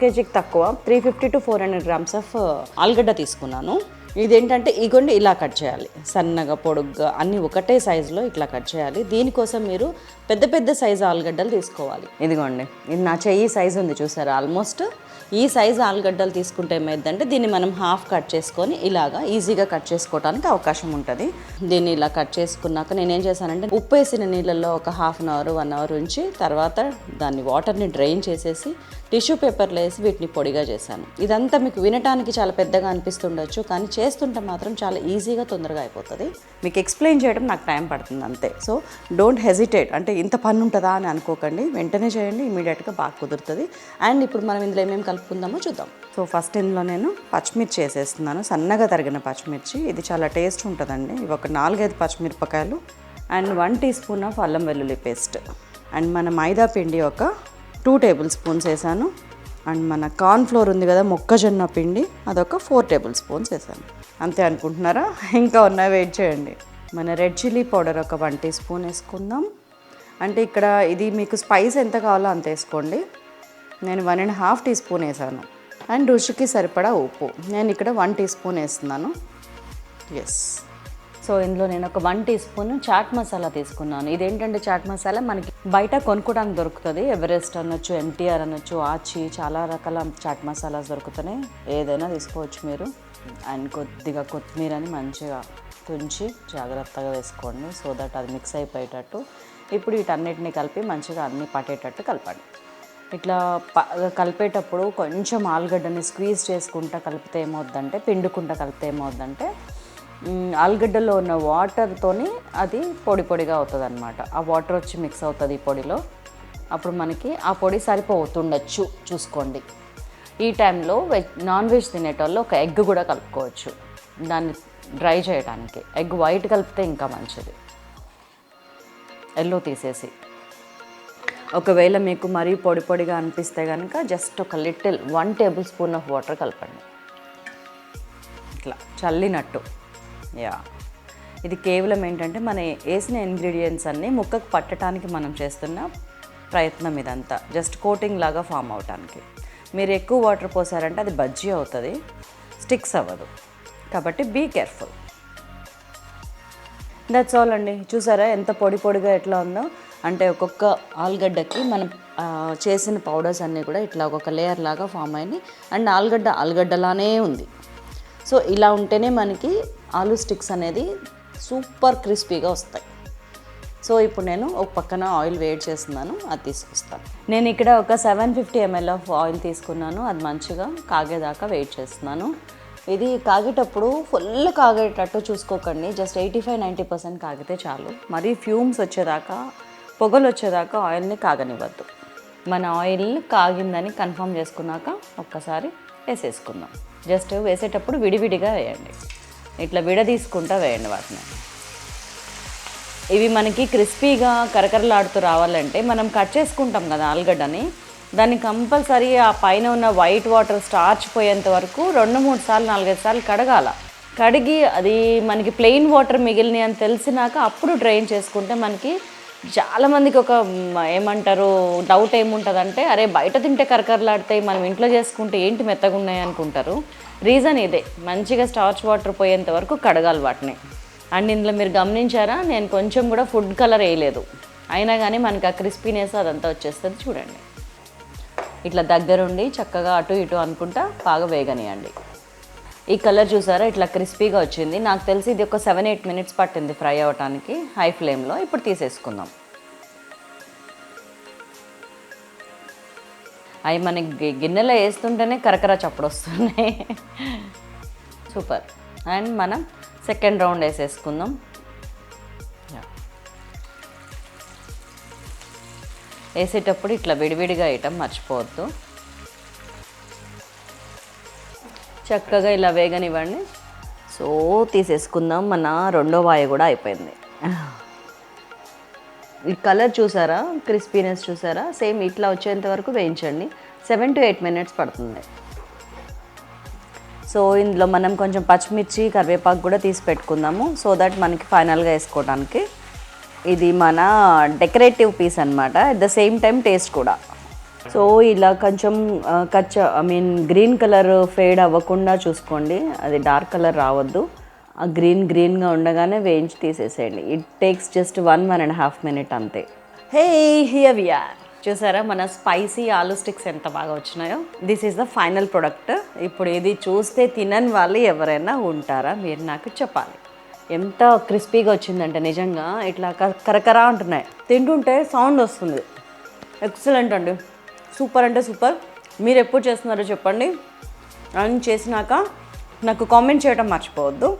కేజీకి తక్కువ 350 to 400 grams of ఆలుగడ్డ తీసుకున్నాను. ఇదేంటంటే ఇగోండి ఇలా కట్ చేయాలి, సన్నగా పొడుగ్గా అన్నీ ఒకటే సైజులో ఇట్లా కట్ చేయాలి. దీనికోసం మీరు పెద్ద పెద్ద సైజు ఆలుగడ్డలు తీసుకోవాలి. ఇదిగోండి, ఇది నా చెయ్యి సైజు ఉంది చూసారా, ఆల్మోస్ట్ ఈ సైజు ఆలుగడ్డలు తీసుకుంటే ఏమైందంటే దీన్ని మనం హాఫ్ కట్ చేసుకొని ఇలాగా ఈజీగా కట్ చేసుకోవడానికి అవకాశం ఉంటుంది. దీన్ని ఇలా కట్ చేసుకున్నాక నేనేం చేశానంటే ఉప్పు వేసిన నీళ్ళల్లో ఒక హాఫ్ అన్ అవర్ 1 hour ఉంచి తర్వాత దాన్ని వాటర్ని డ్రైన్ చేసేసి టిష్యూ పేపర్లో వేసి వీటిని పొడిగా చేశాను. ఇదంతా మీకు వినటానికి చాలా పెద్దగా అనిపిస్తుండొచ్చు, కానీ చేస్తుంటే మాత్రం చాలా ఈజీగా తొందరగా అయిపోతుంది. మీకు ఎక్స్ప్లెయిన్ చేయడం నాకు టైం పడుతుంది అంతే. సో డోంట్ హెజిటేట్, అంటే ఇంత పని ఉంటుందా అని అనుకోకండి, వెంటనే చేయండి, ఇమీడియట్గా బాగా కుదురుతుంది. అండ్ ఇప్పుడు మనం ఇందులో ఏమేమి కలుపుకుందామో చూద్దాం. సో ఫస్ట్ ఇందులో నేను పచ్చిమిర్చి వేసేస్తున్నాను, సన్నగా తరిగిన పచ్చిమిర్చి. ఇది చాలా టేస్ట్ ఉంటుందండి. ఇవి ఒక 4-5 పచ్చిమిరపకాయలు అండ్ 1 teaspoon ఆఫ్ అల్లం వెల్లుల్లి పేస్ట్. అండ్ మన మైదా పిండి ఒక 2 tablespoons వేసాను. అండ్ మన కార్న్ ఫ్లోర్ ఉంది కదా, మొక్కజొన్న పిండి, అదొక 4 tablespoons వేసాను. అంతే అనుకుంటున్నారా? ఇంకా ఉన్నాయి, వెయిట్ చేయండి. మన రెడ్ చిల్లీ పౌడర్ ఒక 1 teaspoon వేసుకుందాం. అంటే ఇక్కడ ఇది మీకు స్పైస్ ఎంత కావాలో అంత వేసుకోండి. నేను 1.5 teaspoon వేసాను. అండ్ రుచికి సరిపడా ఉప్పు నేను ఇక్కడ 1 teaspoon వేస్తున్నాను. ఎస్. సో ఇందులో నేను ఒక 1 teaspoon చాట్ మసాలా తీసుకున్నాను. ఇదేంటంటే చాట్ మసాలా మనకి బయట కొనుక్కోవడానికి దొరుకుతుంది. ఎవరెస్ట్ అనొచ్చు, ఎంటీఆర్ అనొచ్చు, ఆచి, చాలా రకాల చాట్ మసాలాస్ దొరుకుతున్నాయి. ఏదైనా తీసుకోవచ్చు మీరు. అండ్ కొద్దిగా కొత్తిమీరని మంచిగా తుంచి జాగ్రత్తగా వేసుకోండి, సో దట్ అది మిక్స్ అయిపోయేటట్టు. ఇప్పుడు వీటన్నిటిని కలిపి మంచిగా అన్నీ పట్టేటట్టు కలపండి. ఇట్లా కలిపేటప్పుడు కొంచెం ఆలుగడ్డని స్క్వీజ్ చేసుకుంటా కలిపితే ఏమవుద్దంటే, పిండుకుంటా కలిపితే ఏమవుద్దంటే ఆలుగడ్డలో ఉన్న వాటర్తోని అది పొడి పొడిగా అవుతుంది అనమాట. ఆ వాటర్ వచ్చి మిక్స్ అవుతుంది ఈ పొడిలో. అప్పుడు మనకి ఆ పొడి సరిపోతుండొచ్చు, చూసుకోండి. ఈ టైంలో నాన్ వెజ్ తినేటోళ్ళు ఒక ఎగ్ కూడా కలుపుకోవచ్చు దాన్ని డ్రై చేయడానికి. ఎగ్ వైట్ కలిపితే ఇంకా మంచిది, ఎల్లో తీసేసి. ఒకవేళ మీకు మరీ పొడి పొడిగా అనిపిస్తే కనుక జస్ట్ ఒక లిటిల్ 1 tablespoon ఆఫ్ వాటర్ కలపండి, ఇట్లా చల్లినట్టు. యా, ఇది కేవలం ఏంటంటే మన వేసిన ఇంగ్రీడియంట్స్ అన్నీ ముక్కకు పట్టడానికి మనం చేస్తున్న ప్రయత్నం. ఇదంతా జస్ట్ కోటింగ్ లాగా ఫామ్ అవడానికి. మీరు ఎక్కువ వాటర్ పోసారంటే అది బజ్జీ అవుతుంది, స్టిక్స్ అవ్వదు. కాబట్టి బీ కేర్ఫుల్. దట్స్ ఆల్ అండి. చూసారా ఎంత పొడి పొడిగా ఎట్లా ఉందో. అంటే ఒక్కొక్క ఆలుగడ్డకి మనం చేసిన పౌడర్స్ అన్నీ కూడా ఇట్లా ఒక్కొక్క లేయర్ లాగా ఫామ్ అయినాయి. అండ్ ఆలుగడ్డలానే ఉంది. సో ఇలా ఉంటేనే మనకి ఆలూ స్టిక్స్ అనేది సూపర్ క్రిస్పీగా వస్తాయి. సో ఇప్పుడు నేను ఒక పక్కన ఆయిల్ వేడి చేస్తున్నాను, అది తీసుకొస్తాను. నేను ఇక్కడ ఒక 750 ml ఆఫ్ ఆయిల్ తీసుకున్నాను. అది మంచిగా కాగేదాకా వెయిట్ చేస్తున్నాను. ఇది కాగేటప్పుడు ఫుల్ కాగేటట్టు చూసుకోకండి, జస్ట్ 85-90% కాగితే చాలు. మరీ ఫ్యూమ్స్ వచ్చేదాకా, పొగలు వచ్చేదాకా ఆయిల్ని కాగనివ్వద్దు. మన ఆయిల్ కాగిందని కన్ఫర్మ్ చేసుకున్నాక ఒక్కసారి వేసేసుకుందాం. జస్ట్ వేసేటప్పుడు విడివిడిగా వేయండి, ఇట్లా విడదీసుకుంటా వేయండి వాటిని. ఇవి మనకి క్రిస్పీగా కరకరలాడుతూ రావాలంటే మనం కట్ చేసుకుంటాం కదా ఆలుగడ్డని, దాన్ని కంపల్సరీ ఆ పైన ఉన్న వైట్ వాటర్ స్టార్చ్ పోయేంత వరకు 2-3 సార్లు 4-5 సార్లు కడగాల. కడిగి అది మనకి ప్లెయిన్ వాటర్ మిగిలినాయి అని తెలిసినాక అప్పుడు డ్రైన్ చేసుకుంటే మనకి చాలామందికి ఒక ఏమంటారు డౌట్ ఏముంటుందంటే, అరే బయట తింటే కరకరలాడతాయి, మనం ఇంట్లో చేసుకుంటే ఏంటి మెత్తగా ఉన్నాయి అనుకుంటారు. రీజన్ ఇదే, మంచిగా స్టార్చ్ వాటర్ పోయేంత వరకు కడగాలి వాటిని. అండ్ ఇందులో మీరు గమనించారా, నేను కొంచెం కూడా ఫుడ్ కలర్ వేయలేదు, అయినా కానీ మనకి ఆ క్రిస్పీనెస్ అదంతా వచ్చేస్తుంది. చూడండి, ఇట్లా దగ్గరుండి చక్కగా అటు ఇటు అనుకుంటా బాగా వేగనియండి. ఈ కలర్ చూసారా ఇట్లా క్రిస్పీగా వచ్చింది. నాకు తెలిసి ఇది ఒక 7-8 minutes పట్టింది ఫ్రై అవ్వటానికి హై ఫ్లేమ్లో. ఇప్పుడు తీసేసుకుందాం. అవి మనకి గిన్నెలో వేస్తుంటేనే కరకర చప్పుడు వస్తున్నాయి. సూపర్. అండ్ మనం సెకండ్ రౌండ్ వేసేసుకుందాం. వేసేటప్పుడు ఇట్లా విడివిడిగా వేయటం మర్చిపోవద్దు. చక్కగా ఇలా వేగనివ్వండి. సో తీసేసుకుందాం. మన రెండో వాయి కూడా అయిపోయింది. ఈ కలర్ చూసారా, క్రిస్పీనెస్ చూసారా, సేమ్ ఇట్లా వచ్చేంత వరకు వేయించండి. 7-8 minutes పడుతుంది. సో ఇందులో మనం కొంచెం పచ్చిమిర్చి, కరివేపాకు కూడా తీసి పెట్టుకుందాము, సో దట్ మనకి ఫైనల్గా వేసుకోవడానికి. ఇది మన డెకరేటివ్ పీస్ అనమాట, at the same time taste కూడా. సో ఇలా కొంచెం గ్రీన్ కలర్ ఫేడ్ అవ్వకుండా చూసుకోండి, అది డార్క్ కలర్ రావద్దు. ఆ గ్రీన్గా ఉండగానే వేయించి తీసేసేయండి. ఇట్ టేక్స్ జస్ట్ 1.5 minutes అంతే. హే హియర్ వి ఆర్. చూసారా మన స్పైసీ ఆలూ స్టిక్స్ ఎంత బాగా వచ్చినాయో. This is the final product. ఇప్పుడు ఇది చూస్తే తినని వాళ్ళు ఎవరైనా ఉంటారా మీరు నాకు చెప్పాలి. ఎంత క్రిస్పీగా వచ్చిందంటే నిజంగా ఇట్లా కరకరా అంటున్నాయి, తింటుంటే సౌండ్ వస్తుంది. ఎక్సలెంట్ అండి, సూపర్ అంటే సూపర్. మీరు ఎప్పుడు చేస్తున్నారో చెప్పండి, అండ్ చేసినాక నాకు కామెంట్ చేయడం మర్చిపోవద్దు.